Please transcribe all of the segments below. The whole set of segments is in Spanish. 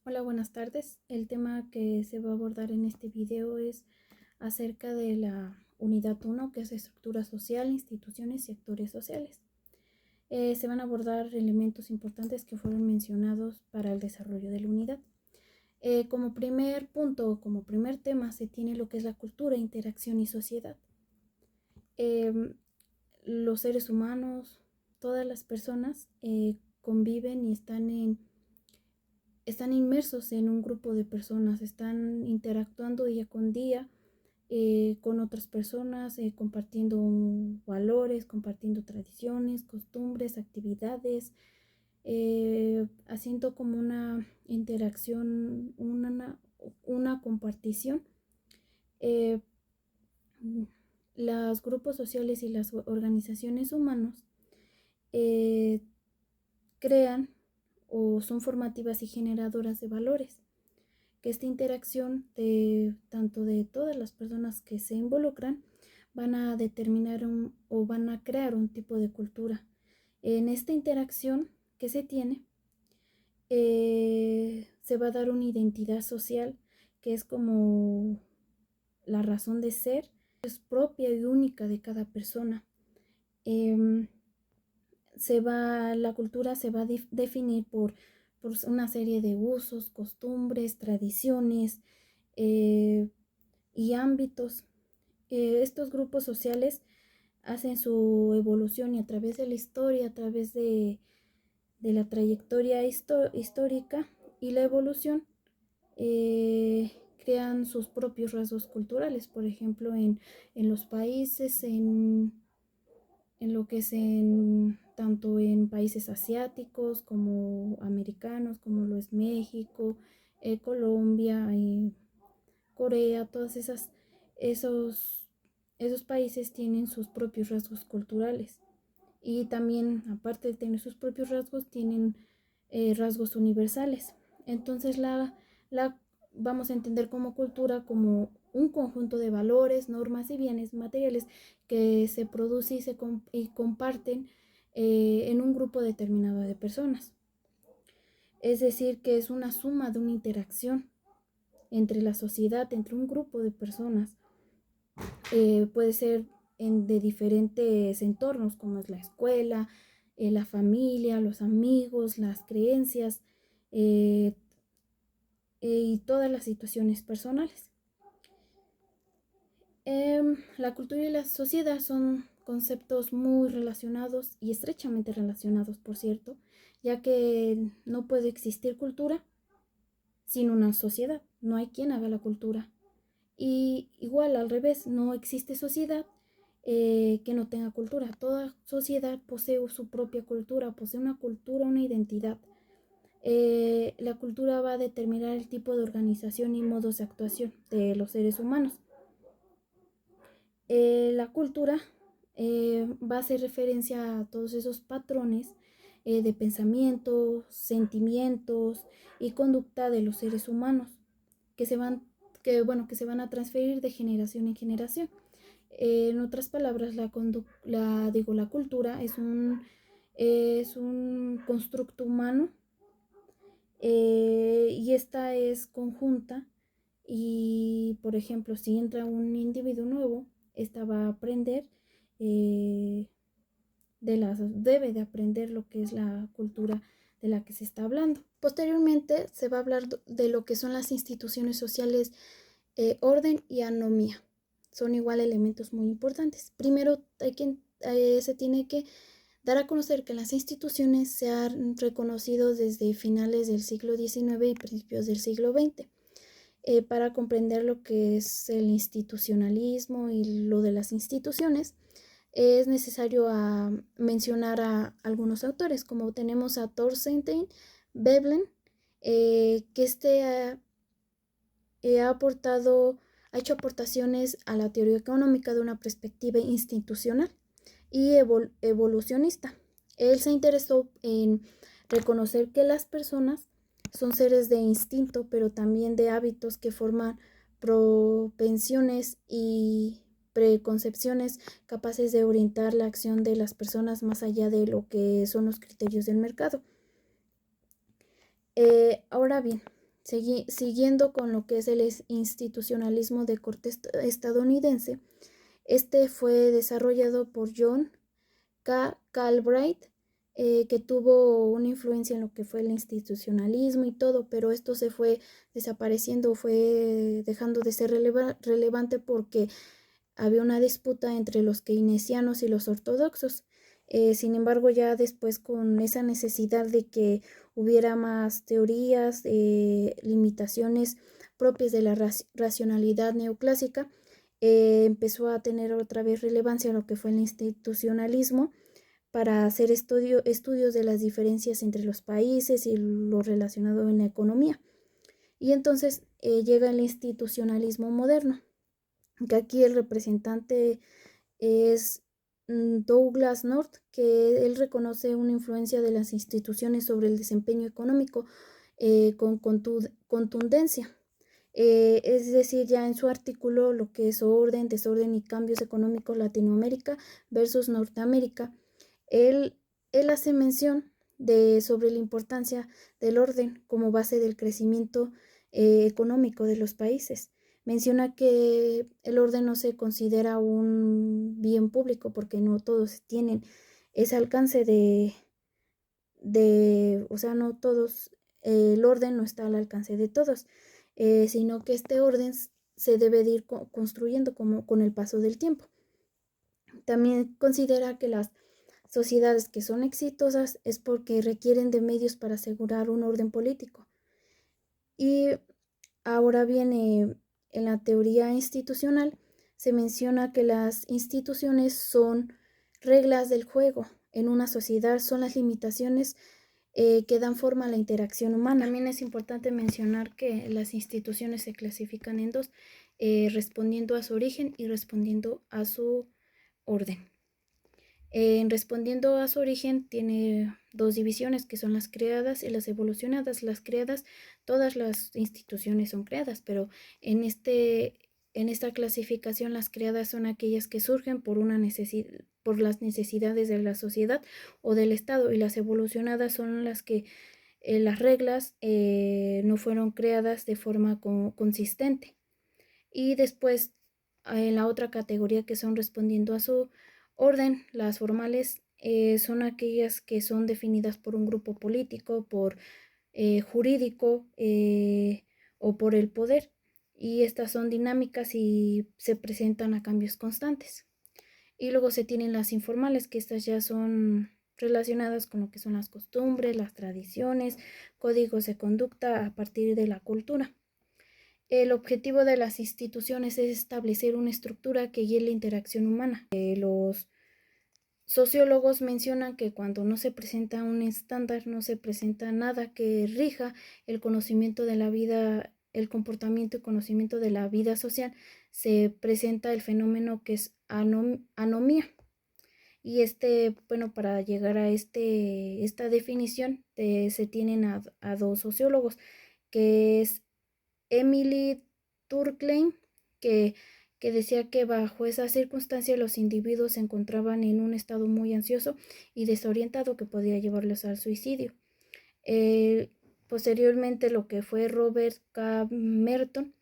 Hola, buenas tardes. El tema que se va a abordar en este video es acerca de la unidad 1, que es estructura social, instituciones y actores sociales. Se van a abordar elementos importantes que fueron mencionados para el desarrollo de la unidad. Como primer punto, como primer tema, se tiene lo que es la cultura, interacción y sociedad. Los seres humanos, todas las personas conviven y están inmersos en un grupo de personas, están interactuando día con día con otras personas, compartiendo valores, compartiendo tradiciones, costumbres, actividades, haciendo como una interacción, una compartición. Eh, los grupos sociales y las organizaciones humanas eh, crean o son formativas y generadoras de valores, que esta interacción de tanto de todas las personas que se involucran van a determinar o van a crear un tipo de cultura. En esta interacción que se tiene, se va a dar una identidad social que es como la razón de ser, es propia y única de cada persona. Eh, la cultura se va a definir por una serie de usos, costumbres, tradiciones y ámbitos. Estos grupos sociales hacen su evolución y a través de la historia, a través de la trayectoria histórica y la evolución, crean sus propios rasgos culturales. Por ejemplo, en los países, en lo que es tanto en países asiáticos como americanos, como lo es México, Colombia, Corea, esos, esos países tienen sus propios rasgos culturales y también, aparte de tener sus propios rasgos, tienen rasgos universales. Entonces la vamos a entender como cultura como un conjunto de valores, normas y bienes materiales que se produce y comparten en un grupo determinado de personas. Es decir, que es una suma de una interacción entre la sociedad, entre un grupo de personas. Puede ser de diferentes entornos, como es la escuela, la familia, los amigos, las creencias eh, y todas las situaciones personales. La cultura y la sociedad son conceptos muy relacionados y estrechamente relacionados, por cierto, ya que no puede existir cultura sin una sociedad. No hay quien haga la cultura. Y igual al revés, no existe sociedad que no tenga cultura. Toda sociedad posee su propia cultura, posee una cultura, una identidad. La cultura va a determinar el tipo de organización y modos de actuación de los seres humanos. La cultura va a hacer referencia a todos esos patrones de pensamientos, sentimientos y conducta de los seres humanos que que se van a transferir de generación en generación. En otras palabras, la cultura es un constructo humano y esta es conjunta y, por ejemplo, si entra un individuo nuevo, esta va a aprender, eh, debe de aprender lo que es la cultura de la que se está hablando. Posteriormente se va a hablar de lo que son las instituciones sociales, orden y anomía. Son igual elementos muy importantes. Primero se tiene que dar a conocer que las instituciones se han reconocido desde finales del siglo XIX y principios del siglo XX. Para comprender lo que es el institucionalismo y lo de las instituciones, es necesario mencionar a algunos autores, como tenemos a Thorstein Veblen, que ha hecho aportaciones a la teoría económica de una perspectiva institucional y evolucionista. Él se interesó en reconocer que las personas son seres de instinto, pero también de hábitos que forman propensiones y preconcepciones capaces de orientar la acción de las personas más allá de lo que son los criterios del mercado. Ahora bien, Siguiendo con lo que es el institucionalismo de corte estadounidense, este fue desarrollado por John K. Galbraith, que tuvo una influencia en lo que fue el institucionalismo y todo, pero esto se fue desapareciendo, fue dejando de ser relevante porque había una disputa entre los keynesianos y los ortodoxos. Sin embargo, ya después con esa necesidad de que hubiera más teorías, limitaciones propias de la racionalidad neoclásica, empezó a tener otra vez relevancia lo que fue el institucionalismo para hacer estudios de las diferencias entre los países y lo relacionado en la economía. Y entonces llega el institucionalismo moderno, que aquí el representante es Douglas North, que él reconoce una influencia de las instituciones sobre el desempeño económico con contundencia. Es decir, ya en su artículo lo que es orden, desorden y cambios económicos Latinoamérica versus Norteamérica, él, él hace mención sobre la importancia del orden como base del crecimiento económico de los países. Menciona que el orden no se considera un bien público porque no todos tienen ese alcance o sea, no todos, el orden no está al alcance de todos, sino que este orden se debe de ir construyendo como con el paso del tiempo. También considera que las sociedades que son exitosas es porque requieren de medios para asegurar un orden político. Y ahora viene en la teoría institucional, se menciona que las instituciones son reglas del juego en una sociedad, son las limitaciones que dan forma a la interacción humana. También es importante mencionar que las instituciones se clasifican en dos, respondiendo a su origen y respondiendo a su orden. Respondiendo a su origen tiene dos divisiones que son las creadas y las evolucionadas. Las creadas, todas las instituciones son creadas, pero en esta clasificación las creadas son aquellas que surgen por las necesidades de la sociedad o del Estado, y las evolucionadas son las que las reglas no fueron creadas de forma consistente. Y después en la otra categoría que son respondiendo a su orden, las formales son aquellas que son definidas por un grupo político, por jurídico o por el poder, y estas son dinámicas y se presentan a cambios constantes. Y luego se tienen las informales, que estas ya son relacionadas con lo que son las costumbres, las tradiciones, códigos de conducta a partir de la cultura. El objetivo de las instituciones es establecer una estructura que guíe la interacción humana. Los sociólogos mencionan que cuando no se presenta un estándar, no se presenta nada que rija el conocimiento de la vida, el comportamiento y conocimiento de la vida social, se presenta el fenómeno que es anomía. Y para llegar a esta definición, se tienen a dos sociólogos, que es Emily Durkheim, que decía que bajo esa circunstancia los individuos se encontraban en un estado muy ansioso y desorientado que podía llevarlos al suicidio. Posteriormente, lo que fue Robert K. Merton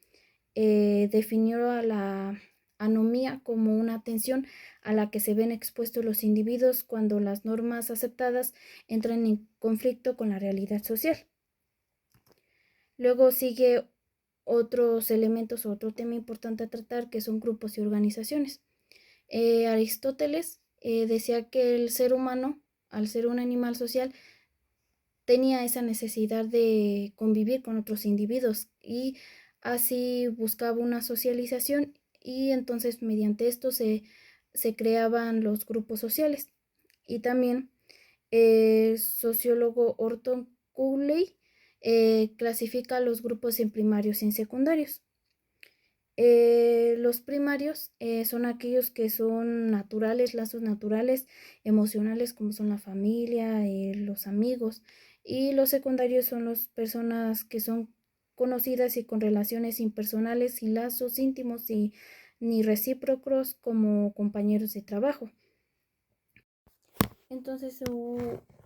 definió a la anomía como una tensión a la que se ven expuestos los individuos cuando las normas aceptadas entran en conflicto con la realidad social. Luego sigue otros elementos, otro tema importante a tratar, que son grupos y organizaciones. Aristóteles decía que el ser humano, al ser un animal social, tenía esa necesidad de convivir con otros individuos y así buscaba una socialización, y entonces mediante esto se creaban los grupos sociales. Y también el sociólogo Orton Cooley clasifica los grupos en primarios y en secundarios. Los primarios son aquellos que son naturales, lazos naturales, emocionales, como son la familia, los amigos, y los secundarios son las personas que son conocidas y con relaciones impersonales, sin lazos íntimos ni recíprocos, como compañeros de trabajo. Entonces,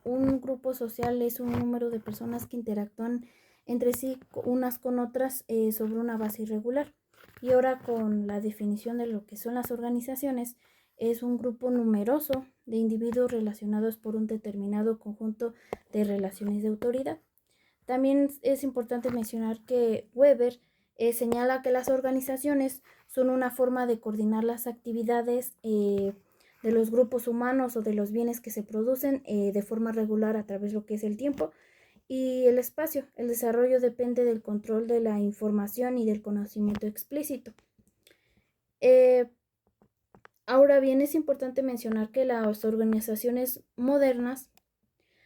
un grupo social es un número de personas que interactúan entre sí unas con otras sobre una base irregular. Y ahora con la definición de lo que son las organizaciones, es un grupo numeroso de individuos relacionados por un determinado conjunto de relaciones de autoridad. También es importante mencionar que Weber señala que las organizaciones son una forma de coordinar las actividades de los grupos humanos o de los bienes que se producen de forma regular a través de lo que es el tiempo y el espacio. El desarrollo depende del control de la información y del conocimiento explícito. Ahora bien, es importante mencionar que las organizaciones modernas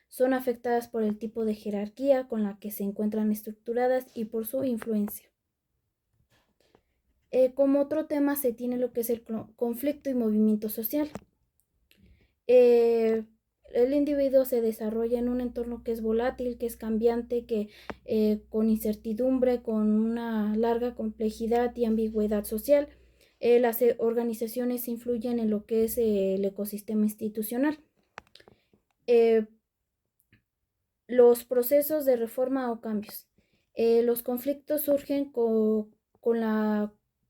son afectadas por el tipo de jerarquía con la que se encuentran estructuradas y por su influencia. Como otro tema se tiene lo que es el conflicto y movimiento social. El individuo se desarrolla en un entorno que es volátil, que es cambiante, que con incertidumbre, con una larga complejidad y ambigüedad social. Las organizaciones influyen en lo que es el ecosistema institucional. Los procesos de reforma o cambios. Los conflictos surgen con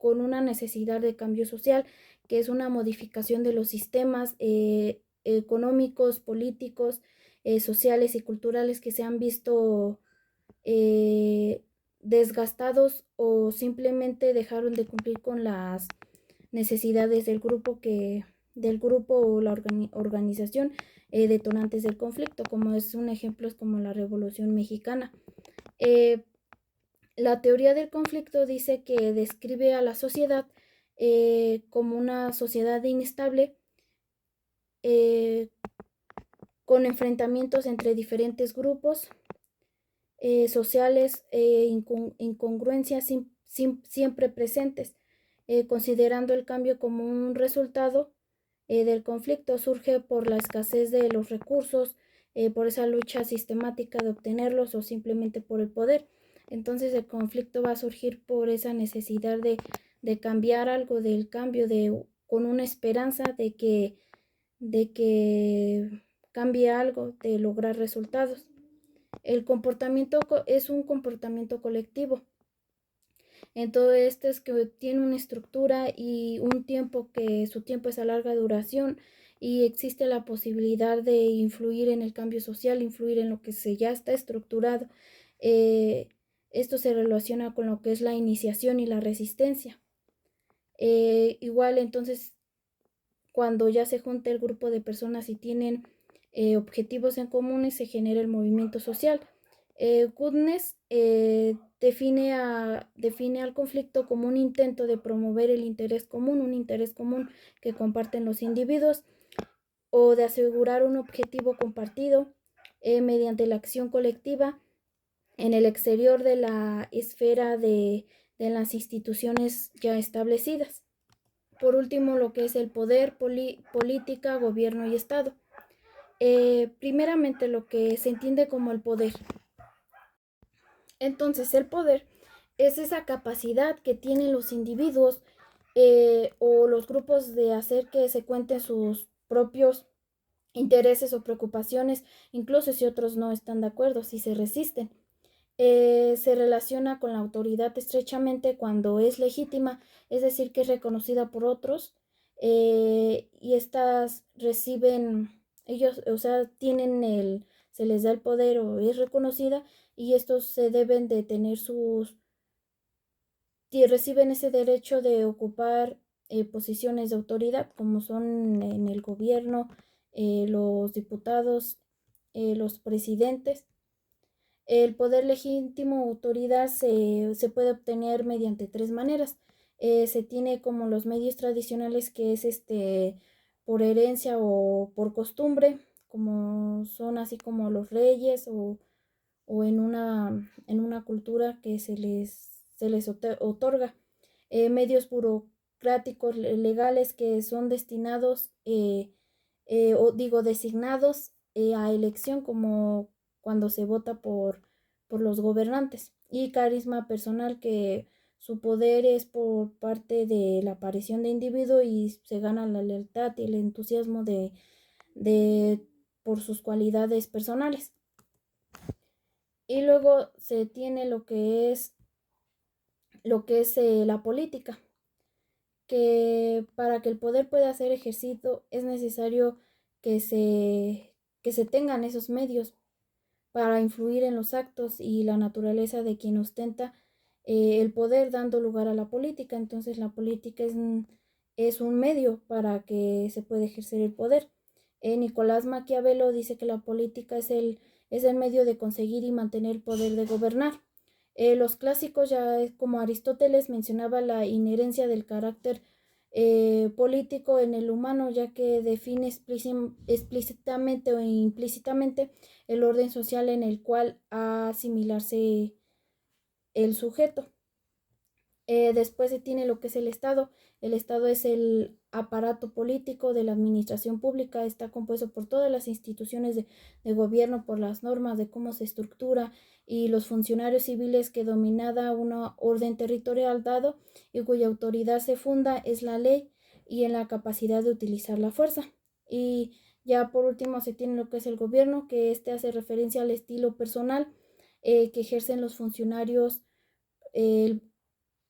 una necesidad de cambio social, que es una modificación de los sistemas económicos, políticos, sociales y culturales que se han visto desgastados o simplemente dejaron de cumplir con las necesidades del grupo o la organización detonantes del conflicto, como es un ejemplo es como la Revolución Mexicana. La teoría del conflicto dice que describe a la sociedad como una sociedad inestable con enfrentamientos entre diferentes grupos sociales incongruencias siempre presentes, considerando el cambio como un resultado del conflicto. Surge por la escasez de los recursos, por esa lucha sistemática de obtenerlos o simplemente por el poder. Entonces el conflicto va a surgir por esa necesidad de cambiar algo, del cambio, con una esperanza de que cambie algo, de lograr resultados. El comportamiento es un comportamiento colectivo. En todo esto es que tiene una estructura y un tiempo que su tiempo es a larga duración y existe la posibilidad de influir en el cambio social, influir en lo que ya está estructurado. Esto se relaciona con lo que es la iniciación y la resistencia. Igual entonces, cuando ya se junta el grupo de personas y tienen objetivos en común, se genera el movimiento social. Goodness define al conflicto como un intento de promover el interés común, un interés común que comparten los individuos, o de asegurar un objetivo compartido mediante la acción colectiva en el exterior de la esfera de las instituciones ya establecidas. Por último, lo que es el poder, política, gobierno y Estado. Primeramente, lo que se entiende como el poder. Entonces, el poder es esa capacidad que tienen los individuos o los grupos de hacer que se cuenten sus propios intereses o preocupaciones, incluso si otros no están de acuerdo, si se resisten. Se relaciona con la autoridad estrechamente cuando es legítima, es decir, que es reconocida por otros y estas reciben, ellos, o sea, se les da el poder o es reconocida y estos se deben de tener reciben ese derecho de ocupar posiciones de autoridad como son en el gobierno, los diputados, los presidentes. El poder legítimo o autoridad se puede obtener mediante tres maneras. Se tiene como los medios tradicionales que es por herencia o por costumbre, como son así como los reyes o en una cultura que se les otorga. Medios burocráticos legales que son destinados designados a elección como cuando se vota por los gobernantes, y carisma personal que su poder es por parte de la aparición de individuo y se gana la lealtad y el entusiasmo por sus cualidades personales. Y luego se tiene lo que es la política, que para que el poder pueda ser ejercido es necesario que se, que se tengan esos medios para influir en los actos y la naturaleza de quien ostenta el poder, dando lugar a la política. Entonces la política es un medio para que se pueda ejercer el poder. Nicolás Maquiavelo dice que la política es el medio de conseguir y mantener el poder de gobernar. Los clásicos, ya como Aristóteles, mencionaba la inherencia del carácter político en el humano, ya que define explícitamente o implícitamente el orden social en el cual ha asimilarse el sujeto. Después se tiene lo que es el Estado. El Estado es el aparato político de la administración pública. Está compuesto por todas las instituciones de gobierno, por las normas de cómo se estructura y los funcionarios civiles que dominada una orden territorial dado y cuya autoridad se funda es la ley y en la capacidad de utilizar la fuerza. Y ya por último se tiene lo que es el gobierno, que este hace referencia al estilo personal que ejercen los funcionarios, el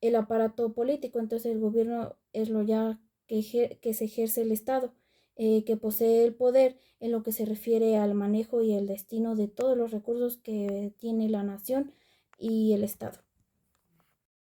el aparato político. Entonces el gobierno es lo ya que se ejerce el Estado, que posee el poder en lo que se refiere al manejo y el destino de todos los recursos que tiene la nación y el Estado.